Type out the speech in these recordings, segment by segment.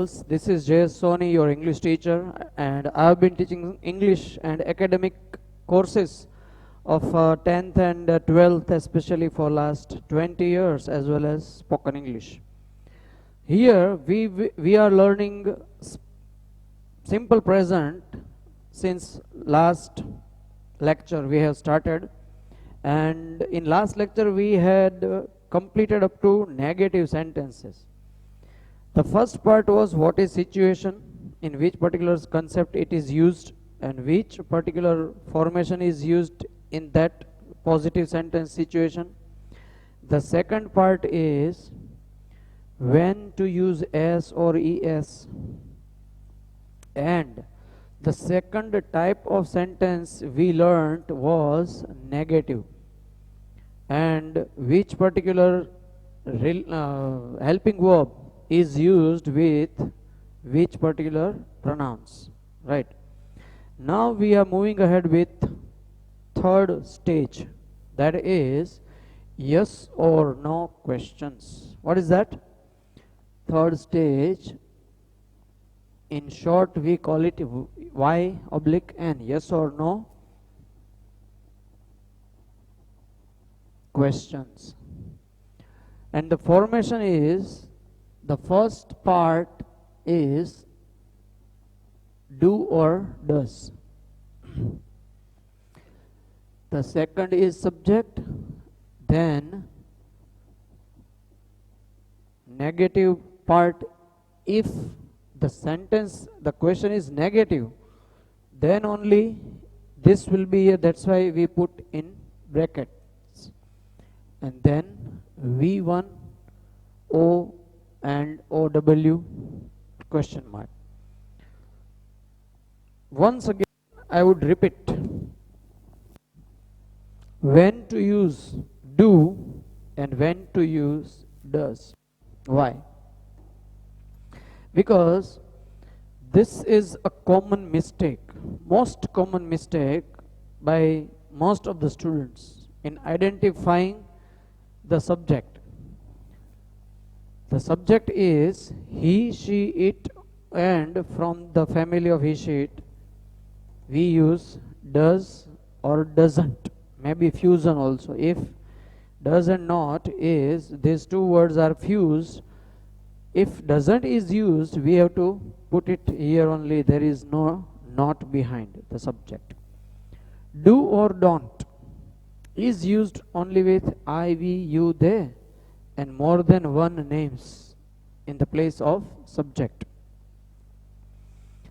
pupils, this is J.S. Soni, your English teacher, and I have been teaching English and academic courses of 10th and 12th, especially for last 20 years, as well as spoken English. Here we are learning simple present since last lecture we have started, and in last lecture we had completed up to negative sentences. The first part was what is situation, in which particular concept it is used, and which particular formation is used in that positive sentence situation. The second part is when to use s or es, and the second type of sentence we learnt was negative, and which particular helping verb is used with which particular pronouns, right? Now we are moving ahead with third stage, that is yes or no questions. What is that? Third stage, in short we call it y/n, yes or no questions. And the formation is, the first part is do or does. The second is subject, then negative part. If the sentence, the question is negative, then only this will be here, that's why we put in brackets. And then V1, O and OW question mark. Once again I would repeat, when to use do and when to use does. Why? Because this is a common mistake, most common mistake by most of the students in identifying the subject. The subject is he, she, it, and from the family of he, she, it, we use does or doesn't, maybe fusion also. If does and not is, these two words are fused. If doesn't is used, we have to put it here only, there is no not behind the subject. Do or don't is used only with I, we, you, they, and more than one names in the place of subject.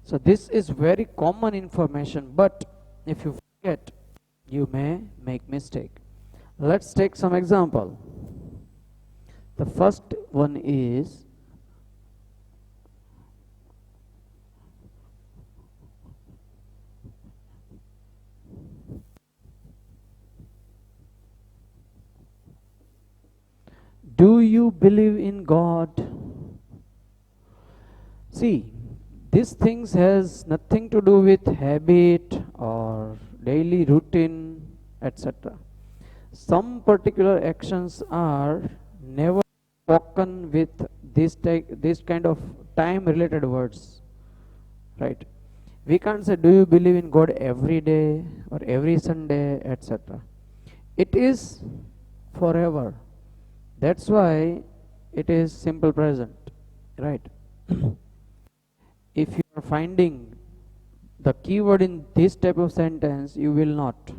So this is very common information, but if you forget, you may make mistake. Let's take some example. The first one is do you believe in God? See, these things has nothing to do with habit or daily routine, etc. Some particular actions are never spoken with this kind of time related words, right? We can't say do you believe in God every day or every Sunday, etc. It is forever. That's why it is simple present, right? If you are finding the keyword in this type of sentence, you will not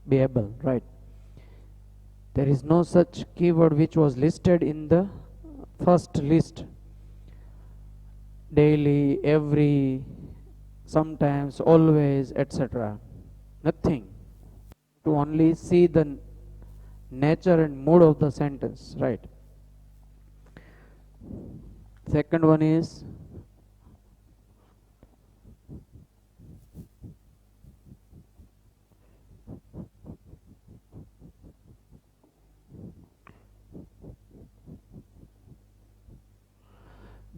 be able, right? There is no such keyword which was listed in the first list. Daily, every, sometimes, always, etc. Nothing. To only see the nature and mood of the sentence, right? Second one is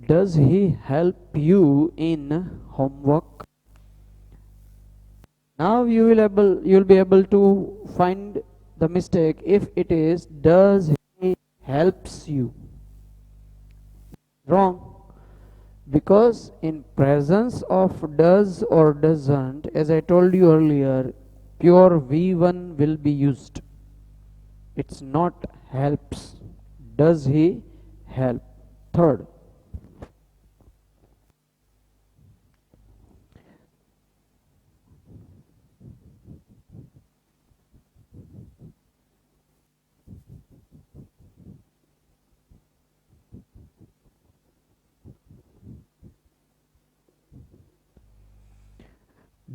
does he help you in homework? Now you will be able to find the mistake if it is does he helps you. Wrong, Because in presence of does or doesn't, as I told you earlier, pure V1 will be used. It's not helps. Does he help? Third,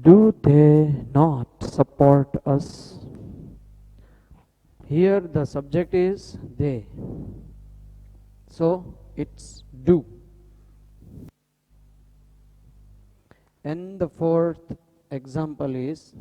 do they not support us? Here the subject is they. So it's do. And the fourth example is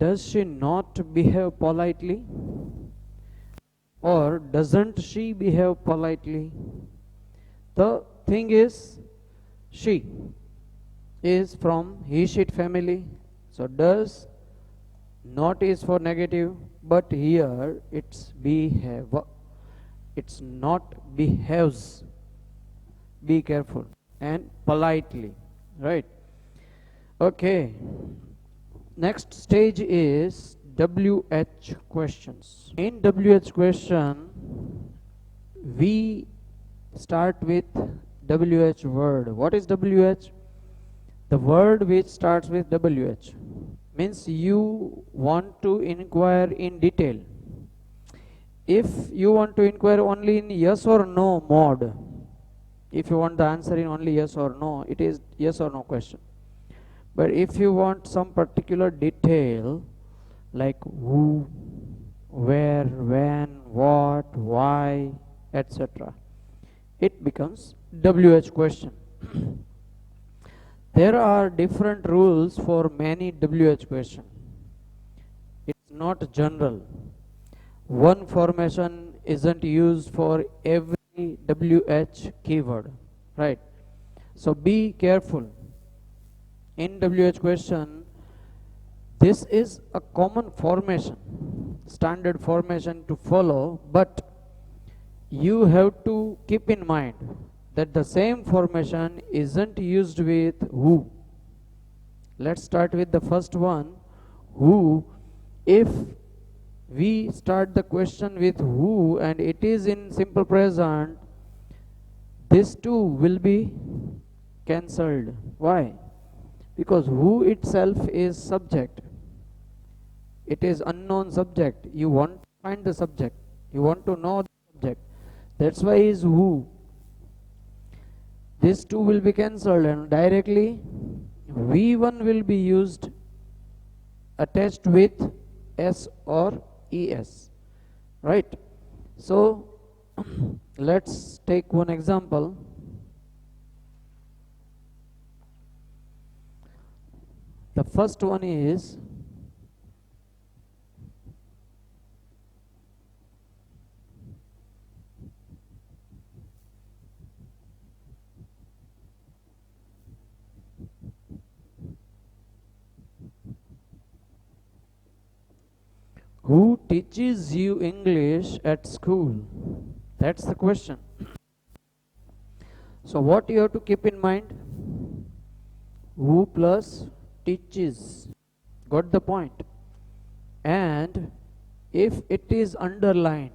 does she not behave politely? Or doesn't she behave politely? The thing is, she is from he sheet family. So does not is for negative, but here it's behave. It's not behaves. Be careful. And politely. Right? Okay. Next stage is WH questions. In WH question, we start with WH word. What is WH? The word which starts with WH means you want to inquire in detail. If you want to inquire only in yes or no mode, if you want the answer in only yes or no, it is yes or no question. But if you want some particular detail like who, where, when, what, why, etc., it becomes WH question. There are different rules for many WH question. It's not general. One formation isn't used for every WH keyword, right? So be careful. In WH question, this is a common formation, standard formation to follow, but you have to keep in mind that the same formation isn't used with who. Let's start with the first one, who. If we start the question with who and it is in simple present, this too will be cancelled. Why? Because who itself is subject. It is unknown subject. You want to find the subject. You want to know the subject. That's why is who. This two will be cancelled and directly V1 will be used attached with S or ES. Right? So let's take one example. The first one is who teaches you English at school? That's the question. So what you have to keep in mind? Who plus teaches. Got the point? And if it is underlined,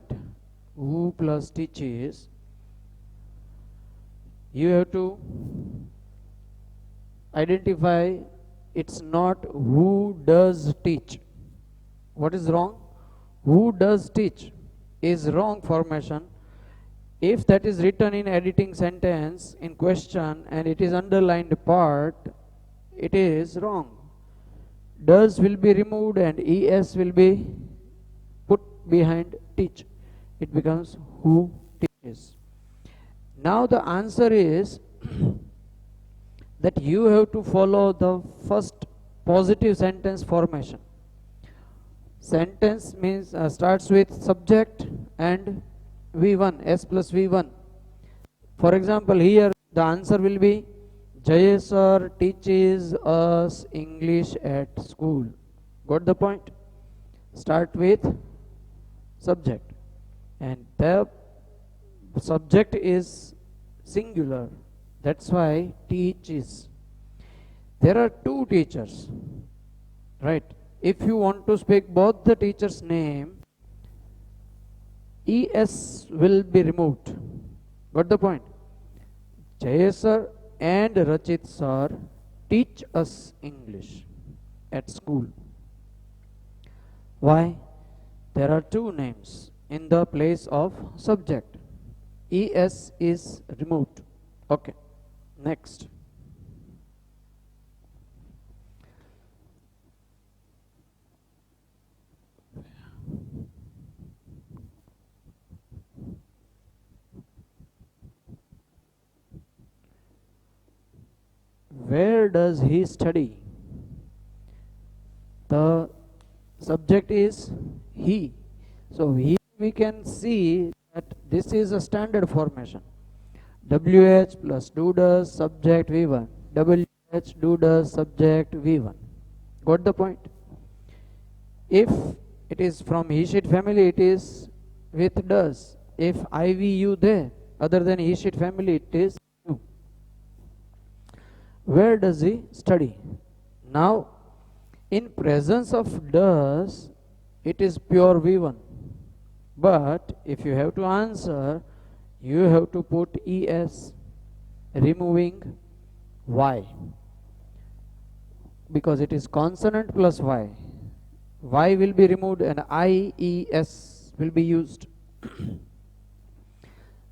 who plus teaches, you have to identify it's not who does teach. What is wrong? Who does teach is wrong formation. If that is written in editing sentence in question and it is underlined part, it is wrong. Does will be removed and es will be put behind teach. It becomes who teaches. Now the answer is that you have to follow the first positive sentence formation. Sentence means starts with subject and V1, S plus V1. For example, here the answer will be Jay sir teaches us English at school. Got the point? Start with subject, and the subject is singular. That's why teaches. There are two teachers, right? If you want to speak both the teacher's name, es will be removed. Got the point? Jay sir and Rachit sir teach us English at school. Why? There are two names in the place of subject. Es is removed. Okay. Next. Where does he study? The subject is he. So here we can see that this is a standard formation. WH plus do does subject V1. WH do does subject V1. Got the point? If it is from he sheet family, it is with does. If IVU there, other than he sheet family, it is you. Where does he study? Now, in presence of does, it is pure V1. But if you have to answer, you have to put ES, removing Y, because it is consonant plus Y. Y will be removed and IES will be used.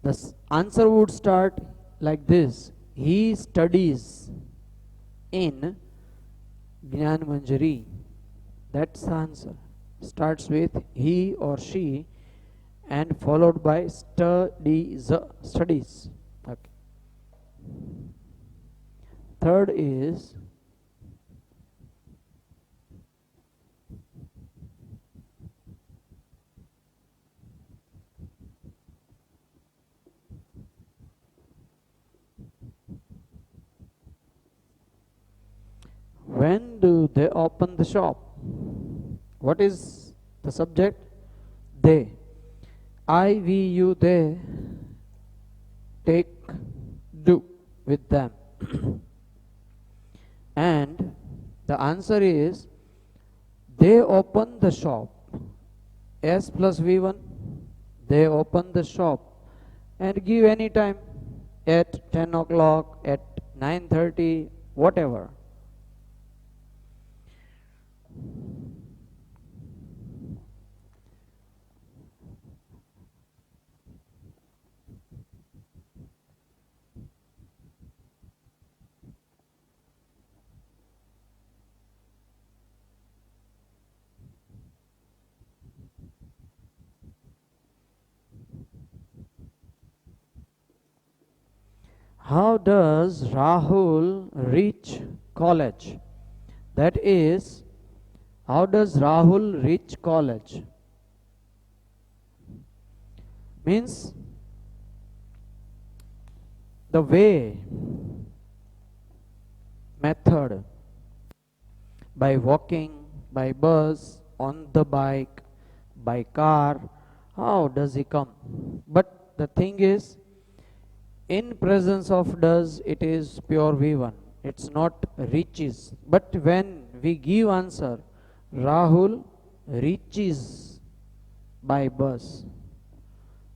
The answer would start like this: he studies in Gyan Manjari. That's the answer. Starts with he or she and followed by studies. Studies. Okay. Third is when do they open the shop? What is the subject? They. IVU they take do with them. And the answer is they open the shop. S plus V1. They open the shop and give any time at 10 o'clock, at 9:30, whatever. How does Rahul reach college? That is, how does Rahul reach college? Means the way, method, by walking, by bus, on the bike, by car. How does he come? But the thing is, in presence of does, it is pure V1. It's not reaches. But when we give answer, Rahul reaches by bus,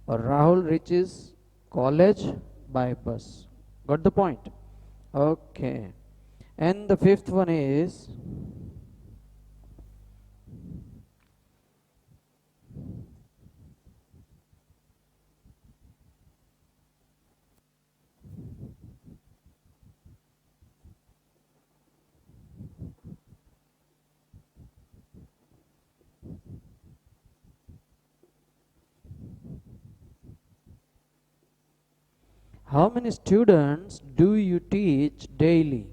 or Rahul reaches college by bus. Got the point? Okay. And the fifth one is how many students do you teach daily?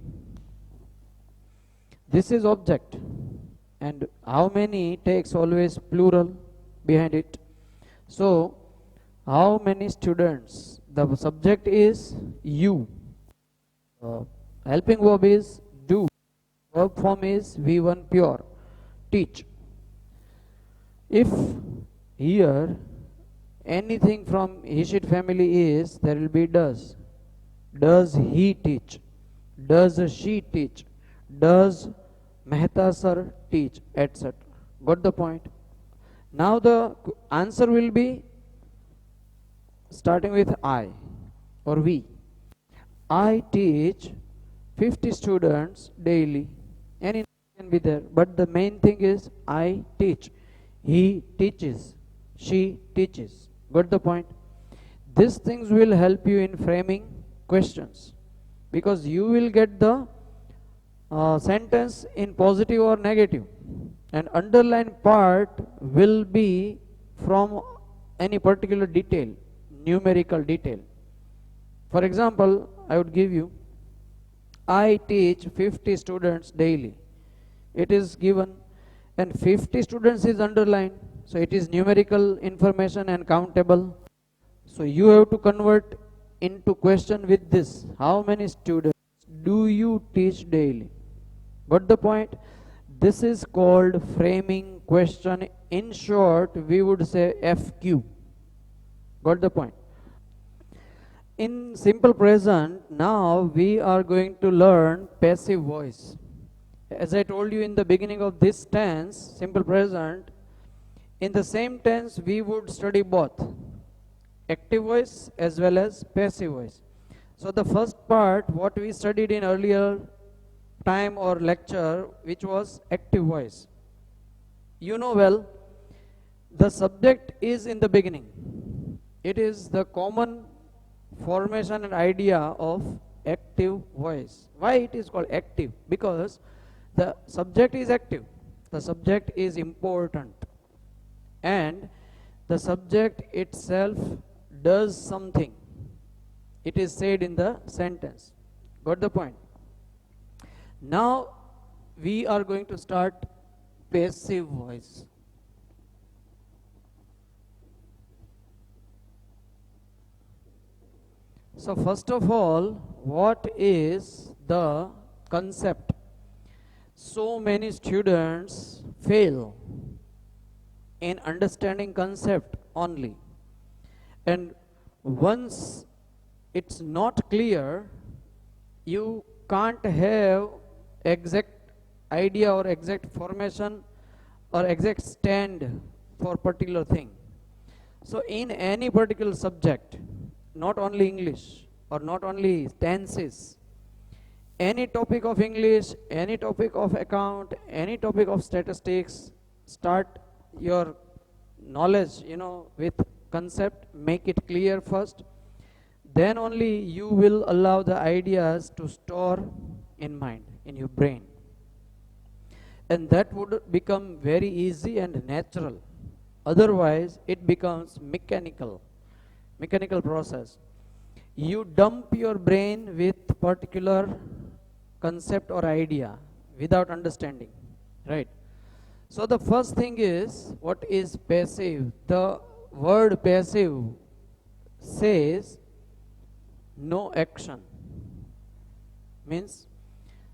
This is object. and how many takes always plural behind it. So how many students? The subject is you. Helping verb is do. Verb form is V1 pure. Teach. If here anything from he-sheet family is, there will be does. Does he teach? Does she teach? Does Mehta sir teach? Etc. Got the point? Now the answer will be starting with I or we. I teach 50 students daily. Any can be there, but the main thing is I teach. He teaches. She teaches. Got the point? These things will help you in framing questions, because you will get the sentence in positive or negative, and underline part will be from any particular detail, numerical detail. For example, I would give you, I teach 50 students daily. It is given, and 50 students is underlined, so it is numerical information and countable. So you have to convert into question with this: how many students do you teach daily? Got the point? This is called framing question. In short, we would say FQ. Got the point? In simple present, now we are going to learn passive voice. As I told you in the beginning of this tense, simple present, in the same tense we would study both active voice as well as passive voice. So the first part, what we studied in earlier time or lecture, which was active voice. You know well, the subject is in the beginning. It is the common formation and idea of active voice. Why it is called active? Because the subject is active. The subject is important. And the subject itself does something. It is said in the sentence. Got the point? Now we are going to start passive voice. So first of all, what is the concept? So many students fail in understanding concept only. And once it's not clear, you can't have exact idea or exact formation or exact stand for particular thing. So in any particular subject, not only English or not only tenses, any topic of English, any topic of account, any topic of statistics, start your knowledge, with concept, make it clear first. Then only you will allow the ideas to store in mind, in your brain. And that would become very easy and natural. Otherwise, it becomes mechanical process. You dump your brain with particular concept or idea without understanding, right? So the first thing is, what is passive? The word passive says no action. Means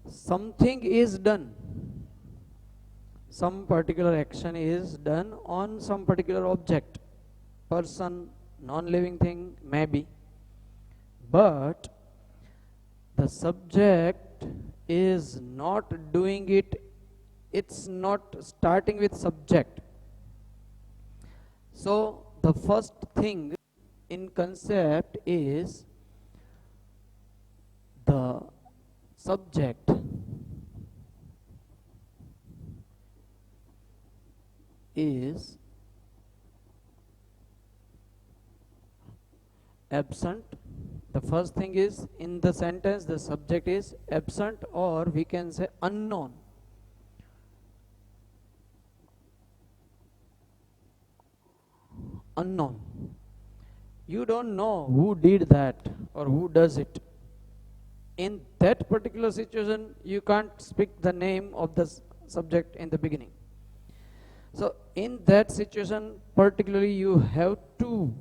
something is done. Some particular action is done on some particular object, person, non-living thing, maybe. But the subject is not doing it. It's not starting with subject. So the first thing in concept is the subject is absent. The first thing is, in the sentence, the subject is absent, or we can say unknown. Unknown. You don't know who did that or who does it. In that particular situation, you can't speak the name of the subject in the beginning. So in that situation, particularly, you have to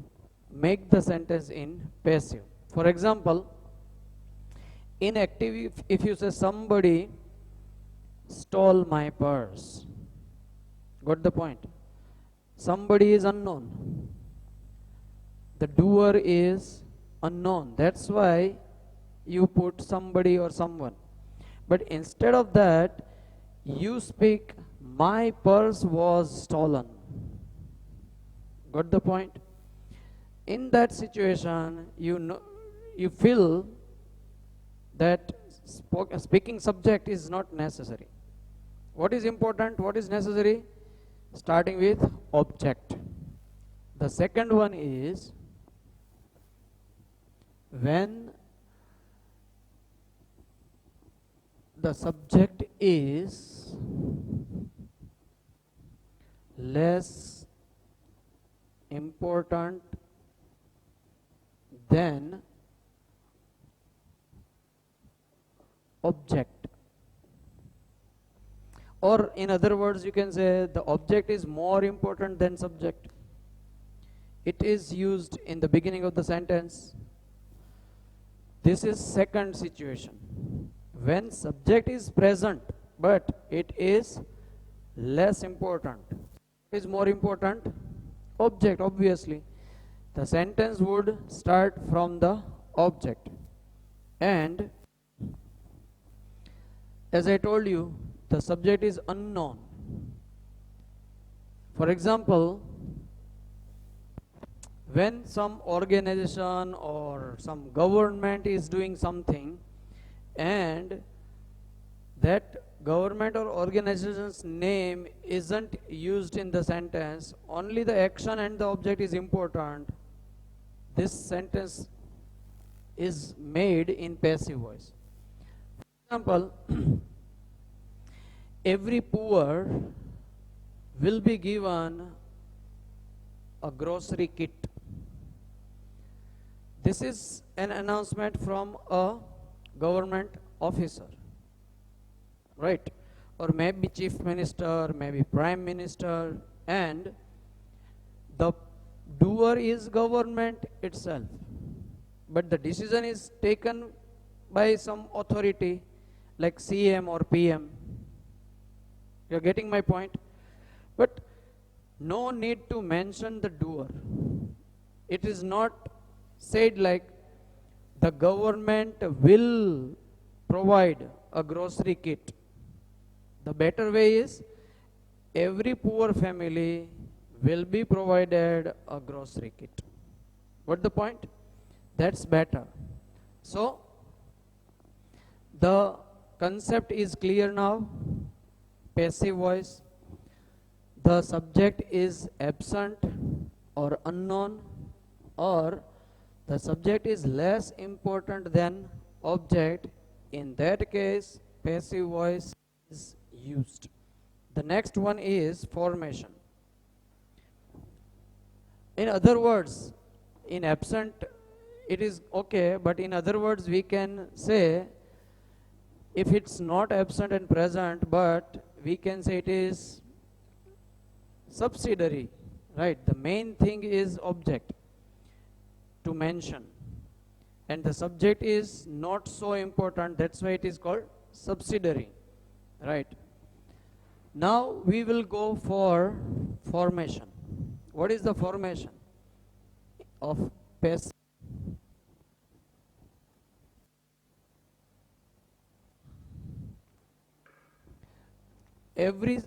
make the sentence in passive. For example, in active, if you say somebody stole my purse, got the point? Somebody is unknown. The doer is unknown. That's why you put somebody or someone. But instead of that, you speak, my purse was stolen. Got the point? In that situation, you feel that speaking subject is not necessary. What is important? What is necessary? Starting with object. The second one is when the subject is less important than object, or in other words, you can say the object is more important than subject. It is used in the beginning of the sentence. This is second situation. When subject is present but it is less important. What is more important? Object, obviously. The sentence would start from the object. And as I told you, the subject is unknown. For example, when some organization or some government is doing something and that government or organization's name isn't used in the sentence, only the action and the object is important, this sentence is made in passive voice. For example, every poor will be given a grocery kit. This is an announcement from a government officer, right? Or maybe chief minister, maybe prime minister, and the doer is government itself. But the decision is taken by some authority like CM or PM. You're getting my point? But no need to mention the doer. It is not said like the government will provide a grocery kit. The better way is every poor family will be provided a grocery kit. What the point? That's better. So the concept is clear now. Passive voice. The subject is absent or unknown, or the subject is less important than object. In that case, passive voice is used. The next one is formation. In other words, in absent it is okay, but in other words we can say, if it's not absent and present, but we can say it is subsidiary, right? The main thing is object to mention, and the subject is not so important, that's why it is called subsidiary, right? Now we will go for formation. What is the formation of passive? Every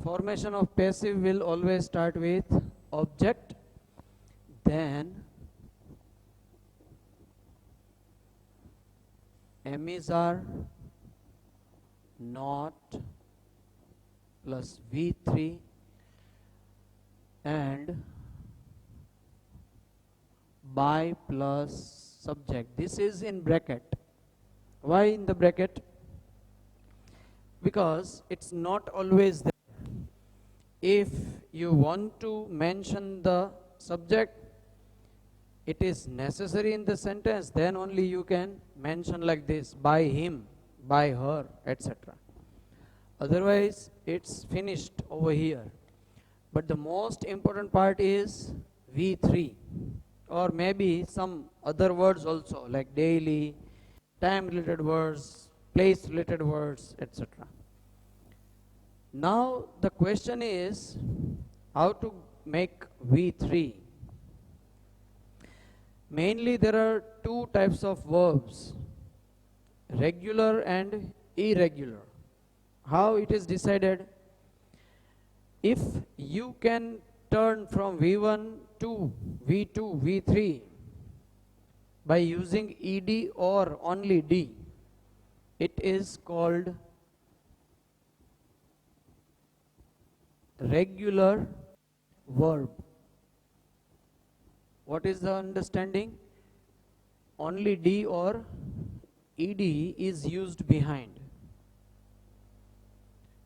formation of passive will always start with object, then emissary not plus V3 and by plus subject. This is in bracket. Why in the bracket? Because it's not always there. If you want to mention the subject, it is necessary in the sentence, then only you can mention like this, by him, by her, etc. Otherwise, it's finished over here. But the most important part is V3, or maybe some other words also, like daily, time related words, place related words, etc. Now the question is how to make V3. Mainly there are two types of verbs, regular and irregular. How it is decided? If you can turn from V1 to V2, V3 by using ED or only D, it is called regular verb. What is the understanding? Only D or ED is used behind.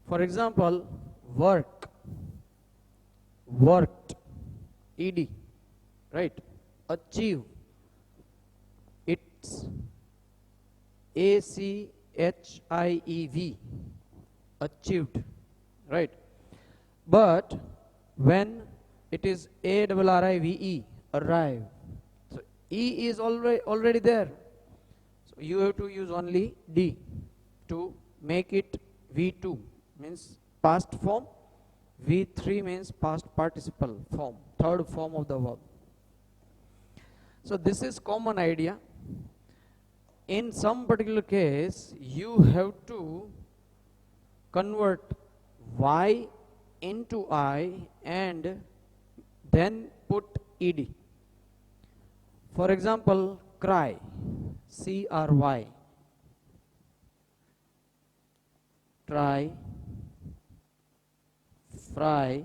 For example, work, worked, ED, right? Achieve, it's ACHIEV, achieved, right? But when it is ARRIVE, arrive, so E is already there. So you have to use only D to make it V2, means past form. V3 means past participle form, third form of the verb. So this is common idea. In some particular case, you have to convert Y into I and then put ED. For example, cry, CRY, try, fry,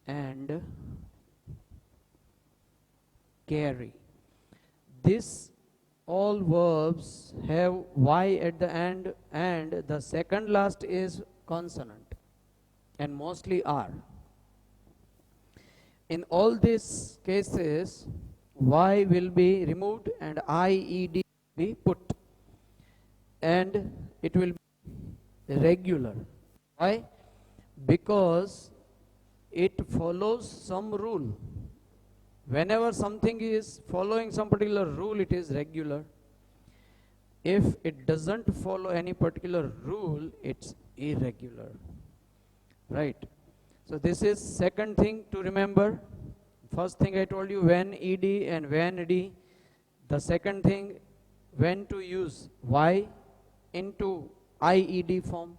and carry. This all verbs have Y at the end, and the second last is consonant, and mostly R. In all these cases, Y will be removed and IED be put, and it will be regular. Why? Because it follows some rule. Whenever something is following some particular rule, it is regular. If it doesn't follow any particular rule, it's irregular, right? So this is second thing to remember. First thing I told you, when ED and when D. The second thing, when to use Y into IED form.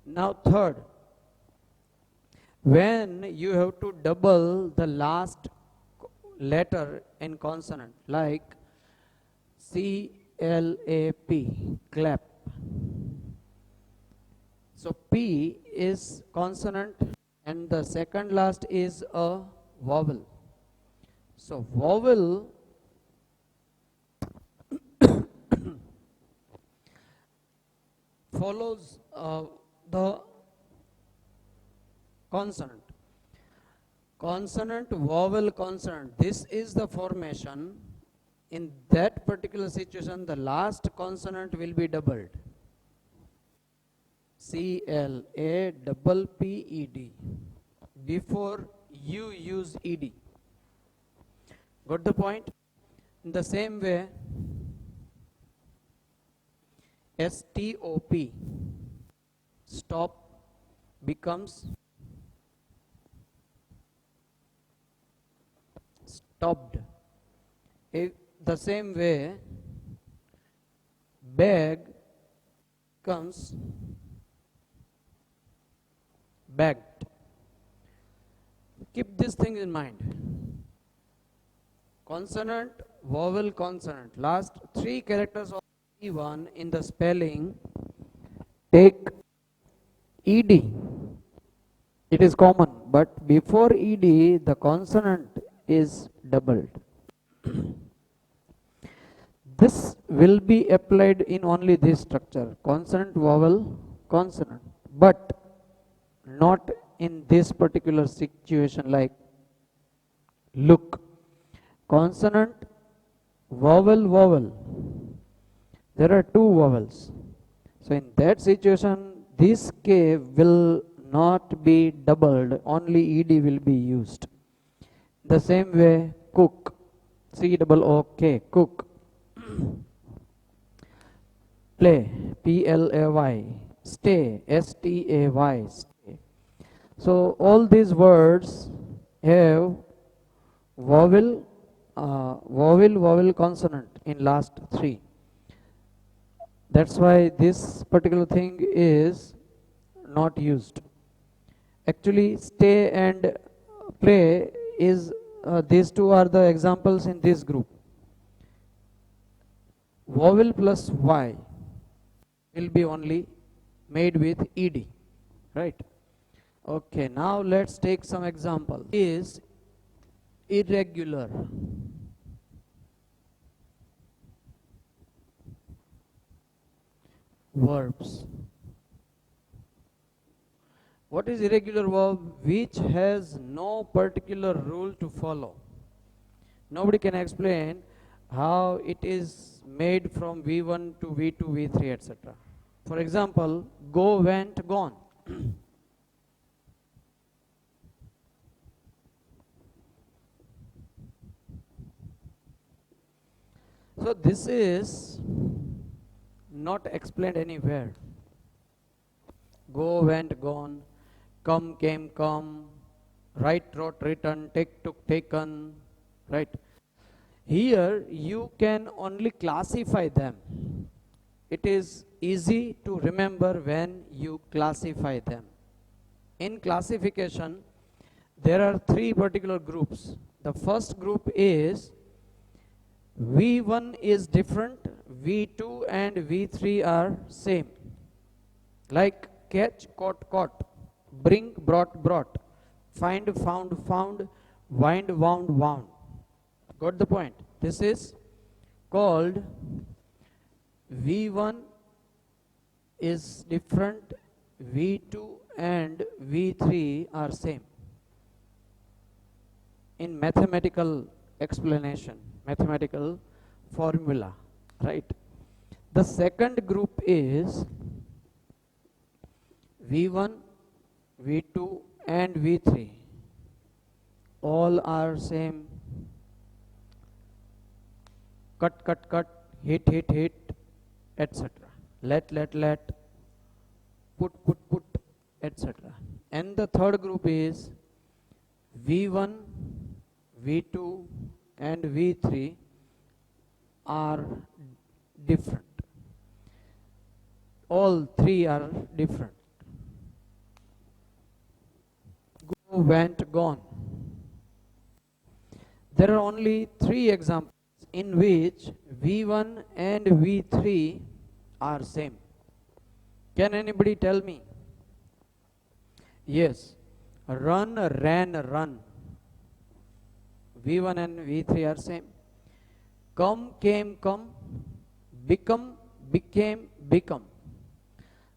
Now third, when you have to double the last letter in consonant, like CLAP, clap. So P is consonant and the second last is a vowel. So vowel follows the consonant. Consonant, vowel, consonant. This is the formation. In that particular situation, the last consonant will be doubled. CLAPPED before you use ED. Got the point? In the same way, STOP, stop, becomes stopped. The same way, bag comes bagged. Keep this thing in mind. Consonant, vowel, consonant. Last three characters of E1 in the spelling take ED. It is common, but before ED, the consonant is doubled. This will be applied in only this structure, consonant, vowel, consonant, but not in this particular situation like look. Consonant, vowel, vowel. There are two vowels. So in that situation, this K will not be doubled, only ED will be used. The same way, cook, C-O-O-K, cook. Play, P-L-A-Y, stay, S-T-A-Y, stay. So all these words have vowel consonant in last three. That's why this particular thing is not used. Actually, stay and play is these two are the examples in this group. Vowel plus Y will be only made with ed, right? Okay, now let's take some example. Is irregular. Verbs. What is irregular verb? Which has no particular rule to follow. Nobody can explain how it is made from V1 to V2, V3, etc. For example, go, went, gone. So this is not explained anywhere. Go, went, gone, come, came, come, write, wrote, written, take, took, taken, right? Here you can only classify them. It is easy to remember when you classify them. In classification, there are three particular groups. The first group is V1 is different, V2 and V3 are same. Like catch, caught, caught, bring, brought, brought, find, found, found, wind, wound, wound. Got the point? This is called V1 is different, V2 and V3 are same. In mathematical explanation, mathematical formula, right? The second group is V1, V2 and V3. All are same. Cut, cut, cut, hit, hit, hit, etc. Let, put, etc. And the third group is V1, V2 and V3 are different. All three are different. Go, went, gone. There are only three examples in which V1 and V3 are same. Can anybody tell me? Yes. Run, ran, run. V1 and V3 are same. Come, came, come. Become, became, become.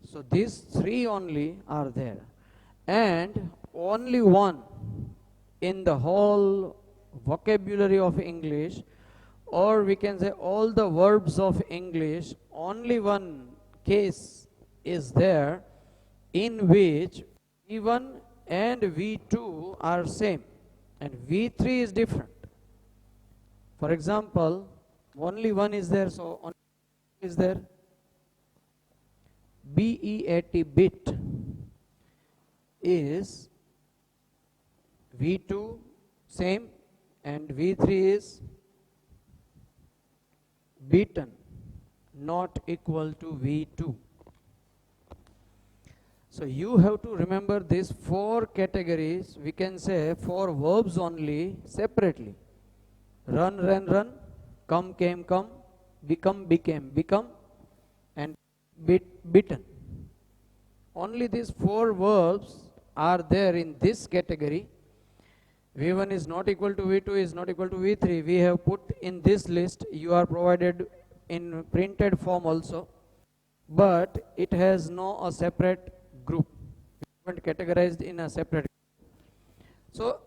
So these three only are there. And only one in the whole vocabulary of English, or we can say all the verbs of English, only one case is there in which V1 and V2 are same and V3 is different. For example, only one is there, so only is there. BEAT, bit, is V2 same and V3 is beaten, not equal to V2. So you have to remember these four categories, we can say four verbs only separately. Run, ran, run, come, came, come, become, became, become, and beaten. Only these four verbs are there in this category. V1 is not equal to V2 is not equal to V3. We have put in this list. You are provided in printed form also, but it has no a separate group. We haven't categorized in a separate group. So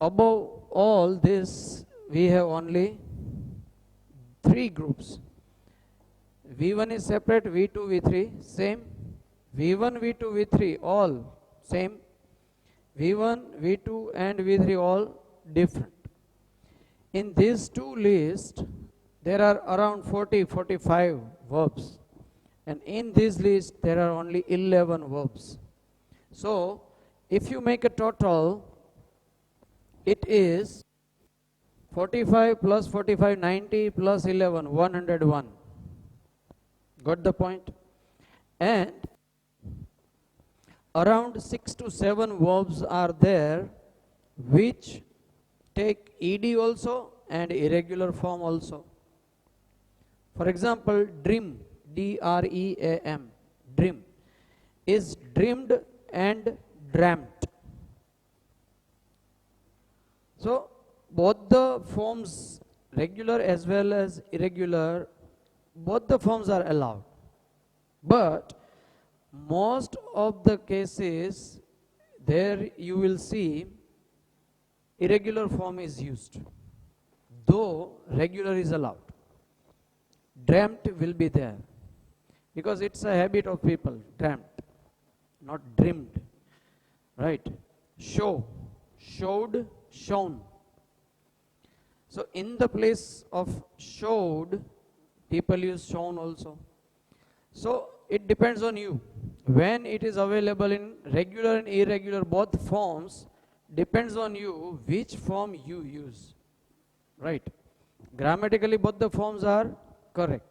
above all this, we have only three groups. V1 is separate, V2, V3 same. V1, V2, V3 all same. V1, V2 and V3 all different. In these two lists, there are around 45 verbs. And in this list, there are only 11 verbs. So, if you make a total, it is 45 plus 45, 90 plus 11, 101. Got the point? And around 6 to 7 verbs are there which take ed also and irregular form also. For example, dream, D-R-E-A-M, dream, is dreamed and dreamt. So, both the forms, regular as well as irregular, both the forms are allowed. But most of the cases, there you will see irregular form is used, though regular is allowed. Dreamt will be there, because it's a habit of people, dreamt, not dreamed, right? Show, showed, shown. So in the place of showed, people use shown also. So it depends on you. When it is available in regular and irregular both forms, depends on you which form you use, right? Grammatically both the forms are correct.